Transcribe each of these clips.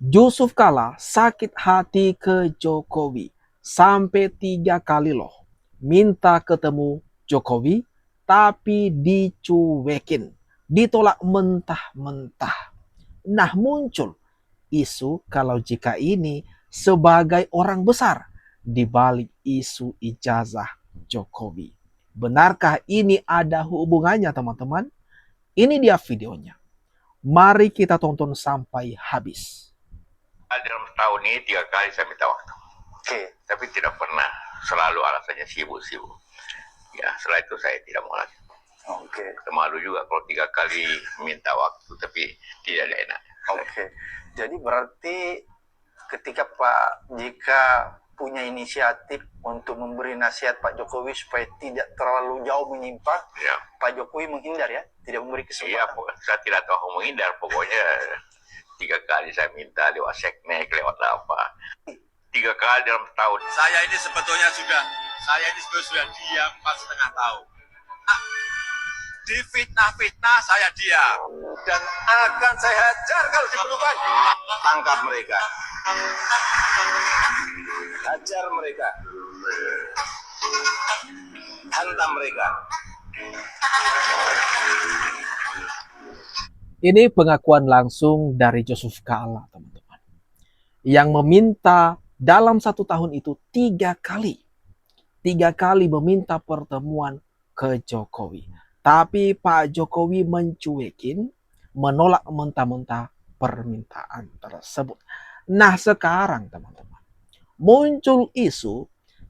Yusuf Kala sakit hati ke Jokowi. Sampai 3 kali loh. Minta ketemu Jokowi, tapi dicuekin. Ditolak mentah-mentah. Nah muncul isu kalau jika ini sebagai orang besar di balik isu ijazah Jokowi. Benarkah ini ada hubungannya teman-teman? Ini dia videonya. Mari kita tonton sampai habis. Dalam tahun ini 3 kali saya minta waktu. Tapi tidak pernah, selalu alasannya sibuk-sibuk. Ya, setelah itu saya tidak mau lagi. Malu juga kalau 3 kali minta waktu, tapi tidak ada enak. Jadi berarti ketika Pak jika punya inisiatif untuk memberi nasihat Pak Jokowi supaya tidak terlalu jauh menyimpang, Ya. Pak Jokowi menghindar ya, tidak memberi Iya, kesempatan. saya tidak tahu menghindar. Pokoknya 3 kali saya minta lewat seknek, lewat apa. 3 kali dalam tahun. Saya ini sebetulnya sudah diam 4,5 tahun. Di fitnah-fitnah saya diam. Dan akan saya hajar kalau diperlukan. Tangkap mereka. Hajar mereka. Hantam mereka. Ini pengakuan langsung dari Yusuf Kala, teman-teman. Yang meminta dalam 1 tahun itu 3 kali. 3 kali meminta pertemuan ke Jokowi. Tapi Pak Jokowi mencuekin, menolak mentah-mentah permintaan tersebut. Nah sekarang teman-teman, muncul isu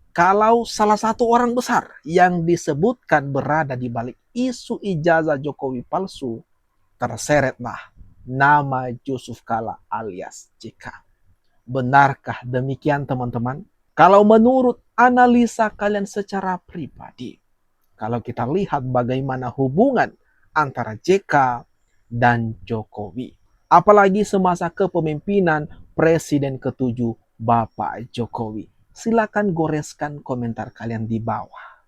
kalau salah satu orang besar yang disebutkan berada di balik isu ijazah Jokowi palsu, terseretlah nama Yusuf Kala alias JK. Benarkah demikian teman-teman? Kalau menurut analisa kalian secara pribadi, kalau kita lihat bagaimana hubungan antara JK dan Jokowi, apalagi semasa kepemimpinan Presiden ke-7 Bapak Jokowi. Silakan goreskan komentar kalian di bawah.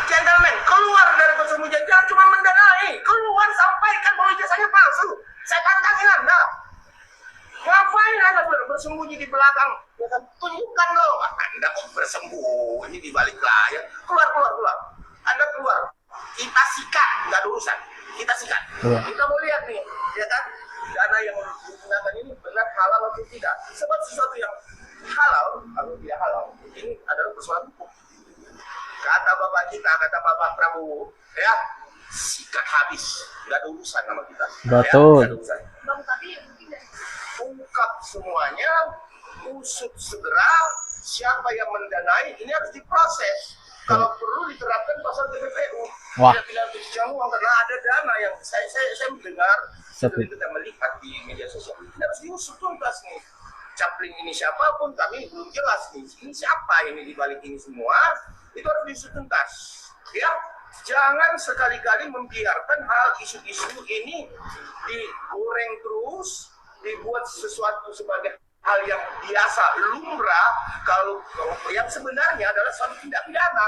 Gentleman, keluar dari persembunyian, jangan cuma mendanai. Keluar, sampaikan bahwa ijazahnya palsu. Saya tantangin Anda. Ngapain Anda bersembunyi di belakang? Ya kan, tunjukkan dong. Anda kok bersembunyi di balik layar? Keluar. Anda keluar. Kita sikat, nggak ada urusan. Kita sikat. Iya. Kita mau lihat nih, ya kan? Dana yang digunakan ini benar halal atau tidak. Sebab sesuatu yang halal atau tidak halal, ini adalah persoalan hukum. Kata bapak kita, kata bapak Prabowo, ya sikat habis, nggak ada urusan sama kita. Betul. Ya, nggak ada urusan. Ungkap semuanya, usut segera siapa yang mendanai, ini harus diproses. Kalau perlu diterapkan pasal TPPU. Wah. Tidak pidana pencucian uang karena ada dana yang saya mendengar, kita melihat di media sosial. Ini harus diusut tuntas nih. Capling ini siapapun, kami belum jelas nih. Ini siapa ini di balik ini semua? Itu harus diusut tuntas. Ya, jangan sekali-kali membiarkan hal isu-isu ini digoreng terus, dibuat sesuatu sebagai hal yang biasa, lumrah, kalau yang sebenarnya adalah suatu tindak pidana.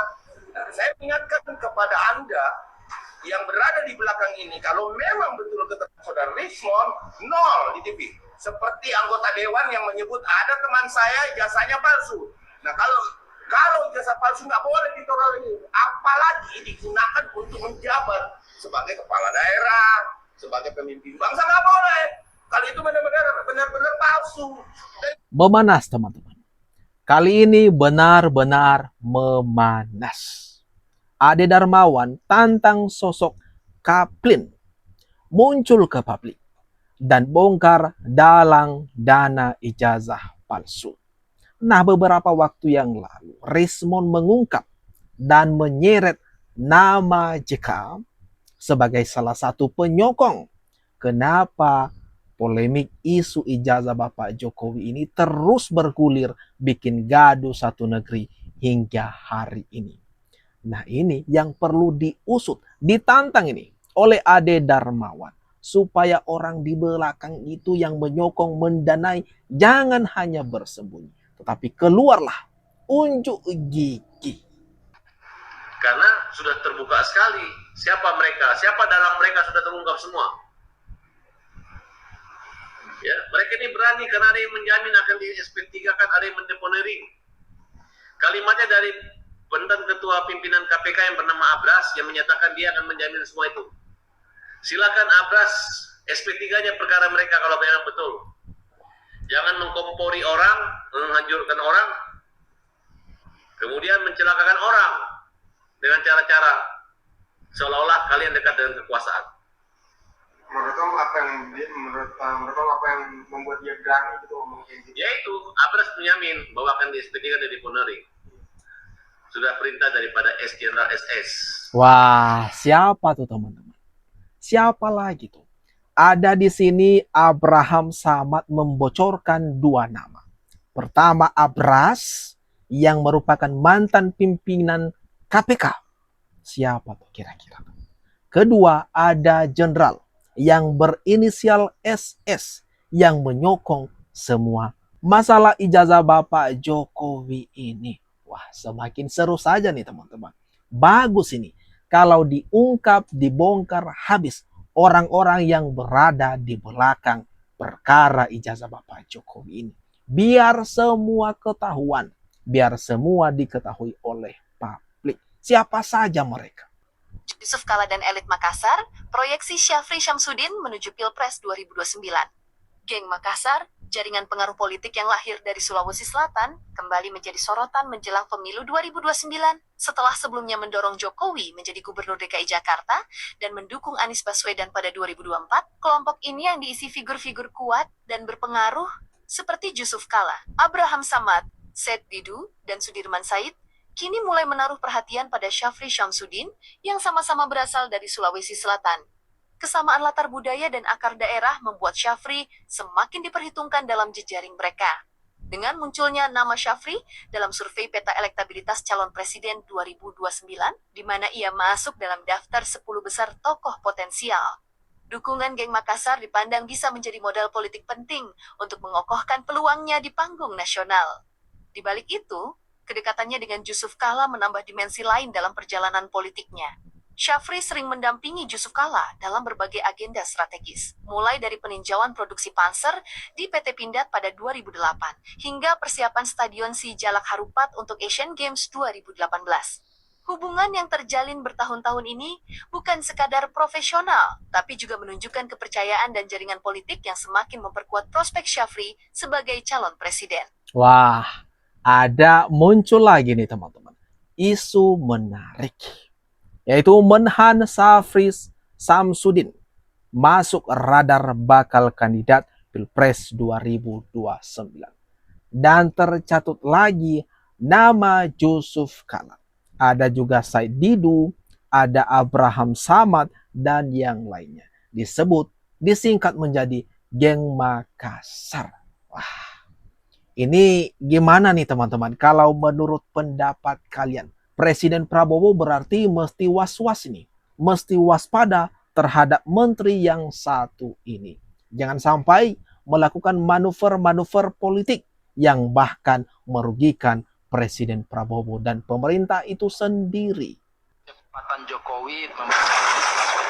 Nah, saya ingatkan kepada Anda yang berada di belakang ini, kalau memang betul kata saudara Rismon, 0 di TV. Seperti anggota dewan yang menyebut ada teman saya ijazahnya palsu. Nah kalau ijazah palsu nggak boleh ditolerir, apalagi digunakan untuk menjabat sebagai kepala daerah, sebagai pemimpin bangsa, nggak boleh. Kali itu benar-benar palsu. Memanas teman-teman. Kali ini benar-benar memanas. Ade Darmawan tantang sosok Kaplin muncul ke publik dan bongkar dalang dana ijazah palsu. Nah, beberapa waktu yang lalu, Rismon mengungkap dan menyeret nama JK sebagai salah satu penyokong kenapa polemik isu ijazah Bapak Jokowi ini terus bergulir bikin gaduh satu negeri hingga hari ini. Nah, ini yang perlu diusut, ditantang ini oleh Ade Darmawan supaya orang di belakang itu yang menyokong, mendanai, jangan hanya bersembunyi, tetapi keluarlah, unjuk gigi. Karena sudah terbuka sekali siapa mereka, siapa dalam mereka sudah terungkap semua. Ya, mereka ini berani karena ada yang menjamin akan di SP3 kan, ada yang mendeponering. Kalimatnya dari mantan ketua pimpinan KPK yang bernama Abras yang menyatakan dia akan menjamin semua itu. Silakan Abras SP3-nya perkara mereka kalau memang betul. Jangan mengkompori orang, menghancurkan orang, kemudian mencelakakan orang dengan cara-cara seolah-olah kalian dekat dengan kekuasaan. Menurut Om apa yang membuat dia berani gitu ngomong kayak gitu? Yaitu Abras menjamin bahwa akan di SP3 dan diponering. Sudah perintah daripada Jenderal SS. Wah, siapa tuh teman-teman? Siapa lagi tuh? Ada di sini Abraham Samad membocorkan dua nama. Pertama Abras yang merupakan mantan pimpinan KPK. Siapa tuh kira-kira? Kedua ada jenderal yang berinisial SS yang menyokong semua masalah ijazah Bapak Jokowi ini. Wah, semakin seru saja nih teman-teman. Bagus ini. Kalau diungkap, dibongkar habis orang-orang yang berada di belakang perkara ijazah Bapak Jokowi ini. Biar semua ketahuan. Biar semua diketahui oleh publik. Siapa saja mereka. Yusuf Kala dan elit Makassar, proyeksi Syafri Syamsuddin menuju Pilpres 2029. Geng Makassar, jaringan pengaruh politik yang lahir dari Sulawesi Selatan, kembali menjadi sorotan menjelang pemilu 2029 setelah sebelumnya mendorong Jokowi menjadi gubernur DKI Jakarta dan mendukung Anies Baswedan pada 2024. Kelompok ini yang diisi figur-figur kuat dan berpengaruh seperti Yusuf Kala, Abraham Samad, Said Didu, dan Sudirman Said, kini mulai menaruh perhatian pada Syafri Syamsuddin yang sama-sama berasal dari Sulawesi Selatan. Kesamaan latar budaya dan akar daerah membuat Syafri semakin diperhitungkan dalam jejaring mereka. Dengan munculnya nama Syafri dalam survei peta elektabilitas calon presiden 2029, di mana ia masuk dalam daftar 10 besar tokoh potensial. Dukungan geng Makassar dipandang bisa menjadi modal politik penting untuk mengokohkan peluangnya di panggung nasional. Di balik itu, kedekatannya dengan Yusuf Kala menambah dimensi lain dalam perjalanan politiknya. Syafri sering mendampingi Yusuf Kala dalam berbagai agenda strategis, mulai dari peninjauan produksi Panser di PT Pindad pada 2008, hingga persiapan Stadion Sijalak Harupat untuk Asian Games 2018. Hubungan yang terjalin bertahun-tahun ini bukan sekadar profesional, tapi juga menunjukkan kepercayaan dan jaringan politik yang semakin memperkuat prospek Syafri sebagai calon presiden. Wah, ada muncul lagi nih teman-teman. Isu menarik. Yaitu Menhan Syafri Syamsuddin masuk radar bakal kandidat Pilpres 2029. Dan tercatut lagi nama Yusuf Kala. Ada juga Said Didu, ada Abraham Samad, dan yang lainnya. Disingkat menjadi geng Makassar. Wah, ini gimana nih teman-teman? Kalau menurut pendapat kalian, Presiden Prabowo berarti mesti was-was ini. Mesti waspada terhadap menteri yang satu ini. Jangan sampai melakukan manuver-manuver politik yang bahkan merugikan Presiden Prabowo dan pemerintah itu sendiri. Kecepatan Jokowi mempercepat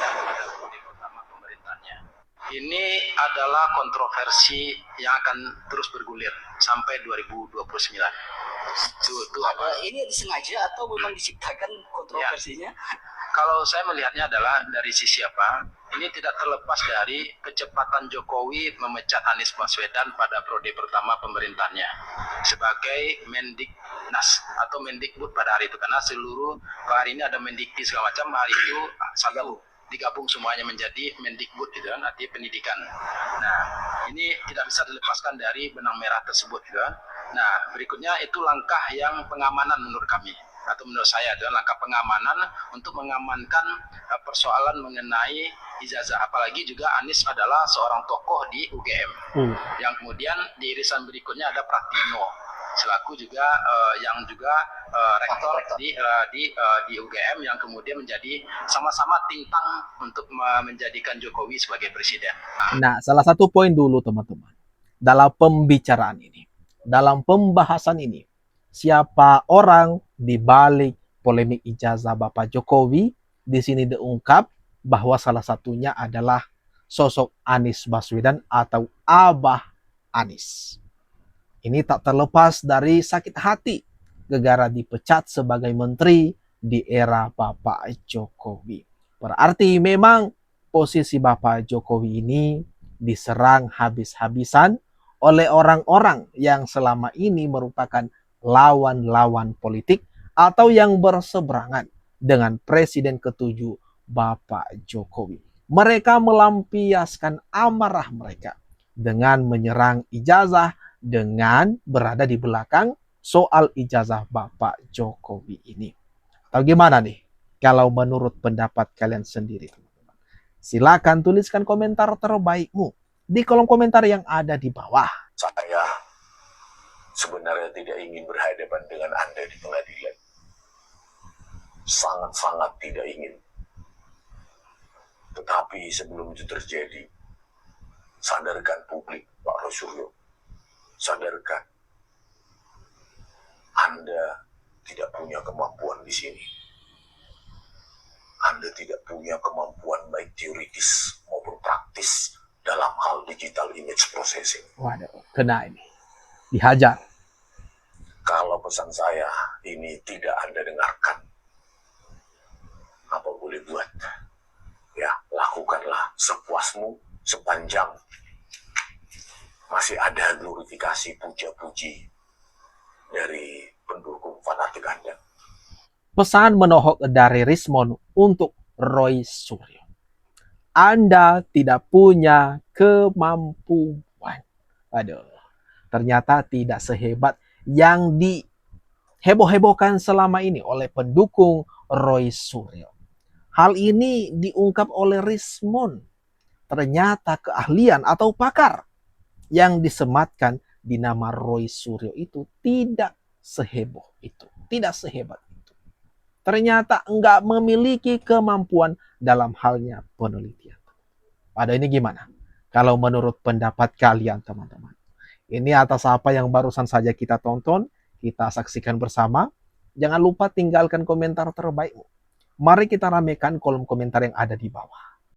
pemerintahnya. Ini adalah kontroversi yang akan terus bergulir sampai 2029. Ini disengaja atau memang diciptakan kontroversinya? Ya. Kalau saya melihatnya adalah dari sisi apa? Ini tidak terlepas dari kecepatan Jokowi memecat Anies Baswedan pada periode pertama pemerintahnya sebagai Mendiknas atau Mendikbud pada hari itu, karena seluruh hari ini ada Mendikti segala macam, hari itu satu digabung semuanya menjadi Mendikbud gitu kan, artinya pendidikan. Nah, ini tidak bisa dilepaskan dari benang merah tersebut gitu kan. Nah, berikutnya itu langkah yang pengamanan menurut kami, atau menurut saya adalah langkah pengamanan untuk mengamankan persoalan mengenai ijazah. Apalagi juga Anies adalah seorang tokoh di UGM, yang kemudian di irisan berikutnya ada Pratino selaku juga yang juga rektor di UGM, yang kemudian menjadi sama-sama tintang untuk menjadikan Jokowi sebagai presiden. Nah, salah satu poin dulu teman-teman dalam pembicaraan ini, dalam pembahasan ini, siapa orang di balik polemik ijazah Bapak Jokowi? Di sini diungkap bahwa salah satunya adalah sosok Anies Baswedan atau Abah Anies. Ini tak terlepas dari sakit hati gegara dipecat sebagai menteri di era Bapak Jokowi. Berarti memang posisi Bapak Jokowi ini diserang habis-habisan oleh orang-orang yang selama ini merupakan lawan-lawan politik atau yang berseberangan dengan Presiden ke-7 Bapak Jokowi. Mereka melampiaskan amarah mereka dengan menyerang ijazah, dengan berada di belakang soal ijazah Bapak Jokowi ini. Atau gimana nih kalau menurut pendapat kalian sendiri? Silakan tuliskan komentar terbaikmu di kolom komentar yang ada di bawah. Saya sebenarnya tidak ingin berhadapan dengan Anda di pengadilan. Sangat-sangat tidak ingin. Tetapi sebelum itu terjadi, sadarkan publik, Pak Rosuryo. Sadarkan, Anda tidak punya kemampuan di sini. Anda tidak punya kemampuan baik teoritis maupun praktis dalam hal digital image processing. Waduh, kena ini. Dihajar. Kalau pesan saya ini tidak Anda dengarkan, apa boleh buat? Ya, lakukanlah sepuasmu sepanjang masih ada glorifikasi puja-puji dari pendukung fanatik Anda. Pesan menohok dari Rismon untuk Roy Suryo. Anda tidak punya kemampuan. Aduh, ternyata tidak sehebat yang diheboh-hebohkan selama ini oleh pendukung Roy Suryo. Hal ini diungkap oleh Rismon. Ternyata keahlian atau pakar yang disematkan di nama Roy Suryo itu tidak seheboh itu. Tidak sehebat itu. Ternyata enggak memiliki kemampuan dalam halnya penelitian. Pada ini gimana? Kalau menurut pendapat kalian teman-teman. Ini atas apa yang barusan saja kita tonton, kita saksikan bersama. Jangan lupa tinggalkan komentar terbaikmu. Mari kita ramekan kolom komentar yang ada di bawah.